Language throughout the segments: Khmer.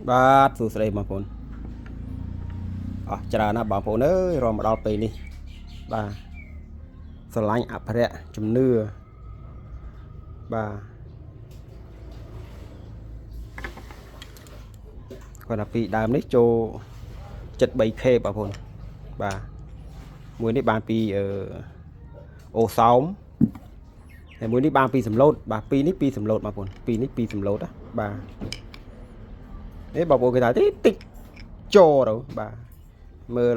បាទសួស្តីបងប្អូនអស់ច្រើនណាស់បងប្អូនអើយរមដល់ពេលនេះបាទស្រឡាញ់អភិរក្សជំនឿបាទគាត់ថាពីដើមនេះចូលចិត្ត 3K បងប្អូនបាទមួយនេះបានពីអូសោមហើយមួយនេះបានពីសំឡូតបាទពីរនេះពីសំឡូតបងប្អូនពីរនេះពីសំឡូតណាបាទនេះបងប្អូនគេថាតិចចូលទៅបាទមើល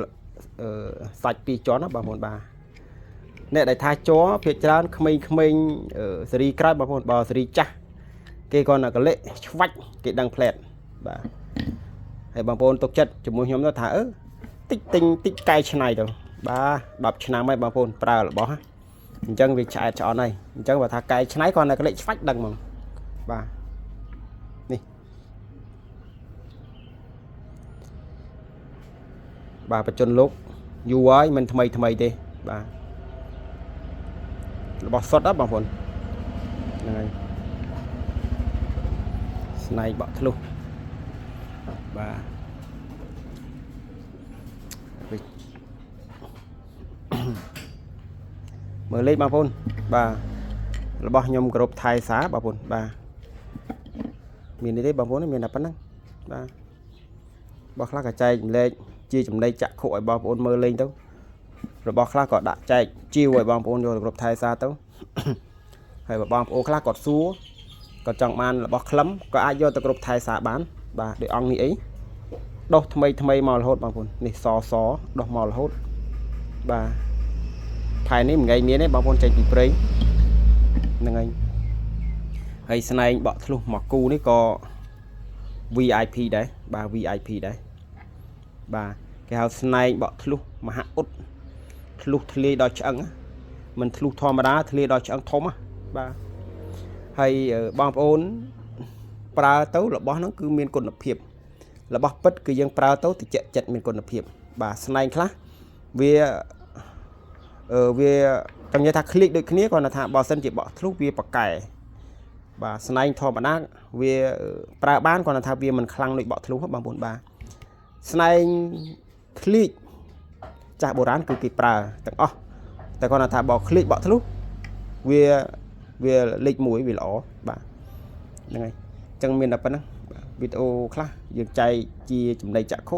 សាច់ពីរជាន់ណាបងប្អូនបាទអ្នកដែលថាជ័រភាគច្រើនក្មេងសេរីក្រោយបងប្អូនបើសេរីចាស់គេគាត់កលិឆ្វាច់គេដឹងផ្លែតបាទហើយបងប្អូនទុកចិត្តជាមួយខ្ញុំទៅថាតិចទិញតិចកែច្នៃទៅបាទ10ឆ្នាំហើយបងប្អូនប្រើរបស់អញ្ចឹងវាឆ្អែតឆ្អន់ហើយអញ្ចឹងបើថាកែច្នៃគាត់កលិឆ្វាច់ដឹងហ្មងបាទនេះបាទបច្ចុប្បន្នលោកយូរហើយមិនថ្មីទេបាទរបស់សុតណាបងប្អូនហ្នឹងហើយស្នែកបក់ធ្លុះបាទមើលលេខបងប្អូនបាទរបស់ខ្ញុំគ្រប់ថៃសាបងប្អូនបាទមាននេះទេបងប្អូនមានតែប៉ុណ្ណឹងបាទរបស់ខ្លះក៏ចែកចម្លែកជាចំណីចាក់ខុឲ្យបងប្អូនមើលលេងទៅរបស់ខ្លះក៏ដាក់ចែកជីវឲ្យបងប្អូនយកទៅគ្រប់ថៃសាទៅហើយបងប្អូនខ្លះគាត់សួរគាត់ចង់បានរបស់ក្លឹមក៏អាចយកទៅគ្រប់ថៃសាបានបាទដូចអង្គនេះអីដុសថ្មីមករហូតបងប្អូននេះសដុសមករហូតបាទផែននេះមួយថ្ងៃមានទេបងប្អូនចេញពីព្រៃហ្នឹងហើយស្នែងបក់ធ្លុះមកគូនេះក៏ VIP ដែរបាទ VIP ដែរបាទគេហៅស្នែងបក់ធ្លុះមហាអ៊ុតធ្លុះធ្លាយដល់ឆ្អឹងមិនធ្លុះធម្មតាធ្លាយដល់ឆ្អឹងធំបាទហើយបងប្អូនប្រើទៅរបស់ហ្នឹងគឺមានគុណភាពរបស់ពិតគឺយើងប្រើទៅតិចចិត្តមានគុណភាពបាទស្នែងខ្លះវាចង់និយាយថាคลิกដូចគ្នាគាត់ថាបើសិនជាបក់ធ្លុះវាប្រកែបាទស្នែងធម្មតាវាប្រើបានគាត់ថាវាមិនខ្លាំងដូចបក់ធ្លុះបងប្អូនបាទស្នែងคลิกចាស់បុរាណគឺគេប្រើទាំងអស់តែគាត់ថាបើคลิกបក់ធ្លុះវាលេខ1វាល្អបាទហ្នឹងហើយអញ្ចឹងមានតែប៉ុណ្ណឹងវីដេអូខ្លះយើងចែកជាចំណីចក្ខុ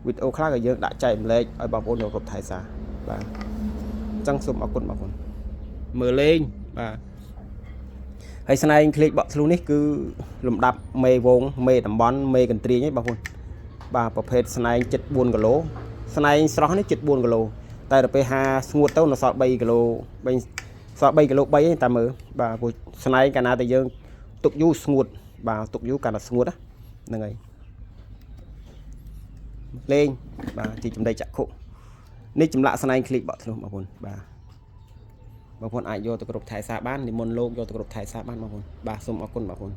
វីដេអូខ្លះក៏យើងដាក់ចែកម្លែកឲ្យបងប្អូនយកគ្រប់ថៃសាបាទអញ្ចឹងសូមអរគុណបងប្អូនមើលលេងបាទហើយស្នែងคลิกបក់ធ្លុះនេះគឺលំដាប់មេវងមេតំបន់មេកន្ទ្រាញហ្នឹងបងប្អូនបាទប្រភេទស្នែង74គីឡូស្នែងស្រស់នេះ74គីឡូតែដល់ពេល5ស្ងួតទៅនៅសល់3គីឡូសល់3គីឡូ3ទេតែមើលបាទព្រោះស្នែងកាលណាតែយើងទុកយូរស្ងួតបាទទុកយូរកាលណាស្ងួតហ្នឹងហើយលេងបាទជាចំណីចក្ខុនេះចម្លាក់ស្នែងคลิกបក់ធ្លុះបងប្អូនបាទបងប្អូនអាចយកទៅគ្រប់ថៃសាបាននិមន្តលោកយកទៅគ្រប់ថៃសាបានបងប្អូនបាទសូមអរគុណបងប្អូន